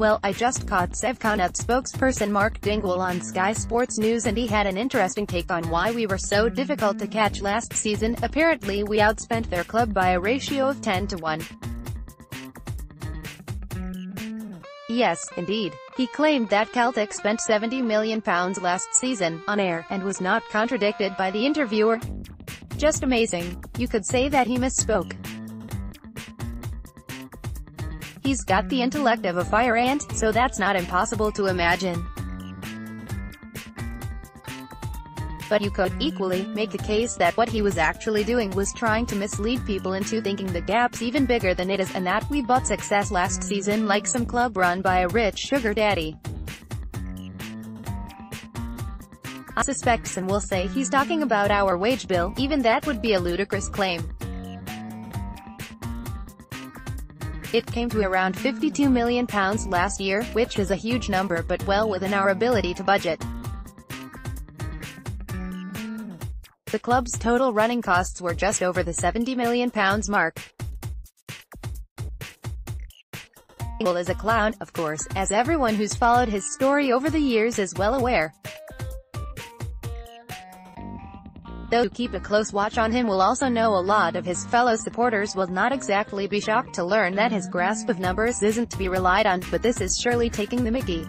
Well, I just caught Sevconut spokesperson Mark Dingwall on Sky Sports News and he had an interesting take on why we were so difficult to catch last season. Apparently we outspent their club by a ratio of 10-1. Yes, indeed. He claimed that Celtic spent £70 million last season, on air, and was not contradicted by the interviewer. Just amazing. You could say that he misspoke. He's got the intellect of a fire ant, so that's not impossible to imagine. But you could, equally, make the case that what he was actually doing was trying to mislead people into thinking the gap's even bigger than it is, and that we bought success last season like some club run by a rich sugar daddy. I suspect some will say he's talking about our wage bill. Even that would be a ludicrous claim. It came to around £52 million last year, which is a huge number but well within our ability to budget. The club's total running costs were just over the £70 million mark. Dingwall is a clown, of course, as everyone who's followed his story over the years is well aware. Those who keep a close watch on him will also know a lot of his fellow supporters will not exactly be shocked to learn that his grasp of numbers isn't to be relied on, but this is surely taking the mickey.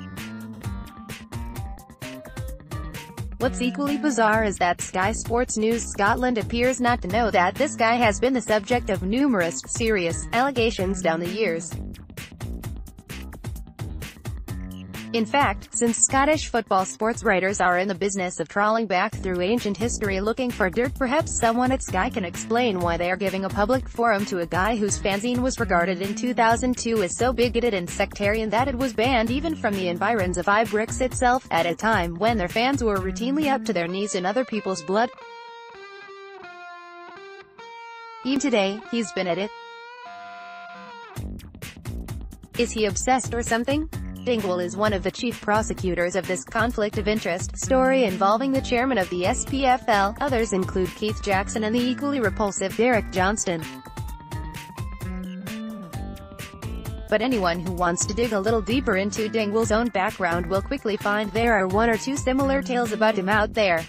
What's equally bizarre is that Sky Sports News Scotland appears not to know that this guy has been the subject of numerous serious allegations down the years. In fact, since Scottish football sports writers are in the business of trawling back through ancient history looking for dirt, perhaps someone at Sky can explain why they are giving a public forum to a guy whose fanzine was regarded in 2002 as so bigoted and sectarian that it was banned even from the environs of Ibrox itself, at a time when their fans were routinely up to their knees in other people's blood. Even today, he's been at it. Is he obsessed or something? Dingwall is one of the chief prosecutors of this conflict of interest story involving the chairman of the SPFL. Others include Keith Jackson and the equally repulsive Derek Johnston. But anyone who wants to dig a little deeper into Dingwall's own background will quickly find there are one or two similar tales about him out there.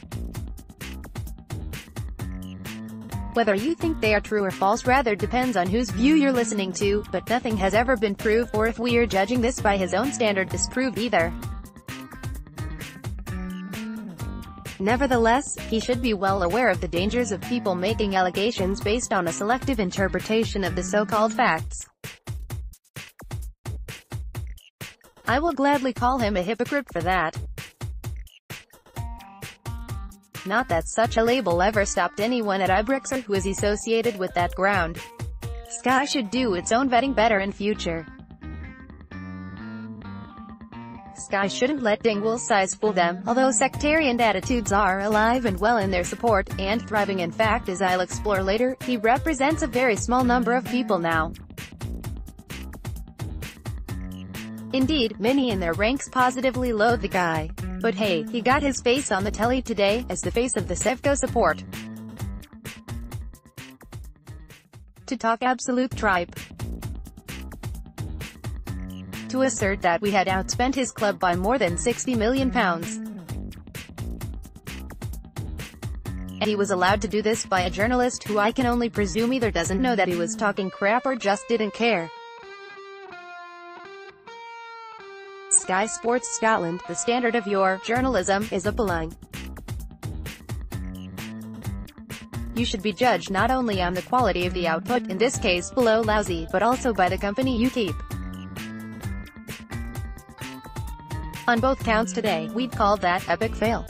Whether you think they are true or false rather depends on whose view you're listening to, but nothing has ever been proved, or if we are judging this by his own standard, disproved either. Nevertheless, he should be well aware of the dangers of people making allegations based on a selective interpretation of the so-called facts. I will gladly call him a hypocrite for that. Not that such a label ever stopped anyone at Ibrox or who is associated with that ground. Sky should do its own vetting better in future. Sky shouldn't let Dingwall's size fool them, although sectarian attitudes are alive and well in their support, and thriving. In fact, as I'll explore later, he represents a very small number of people now. Indeed, many in their ranks positively loathe the guy. But hey, he got his face on the telly today, as the face of the Sevco support. To talk absolute tripe. To assert that we had outspent his club by more than £60 million. And he was allowed to do this by a journalist who I can only presume either doesn't know that he was talking crap or just didn't care. Sky Sports Scotland, the standard of your journalism is appalling. You should be judged not only on the quality of the output, in this case below lousy, but also by the company you keep. On both counts today, we'd call that epic fail.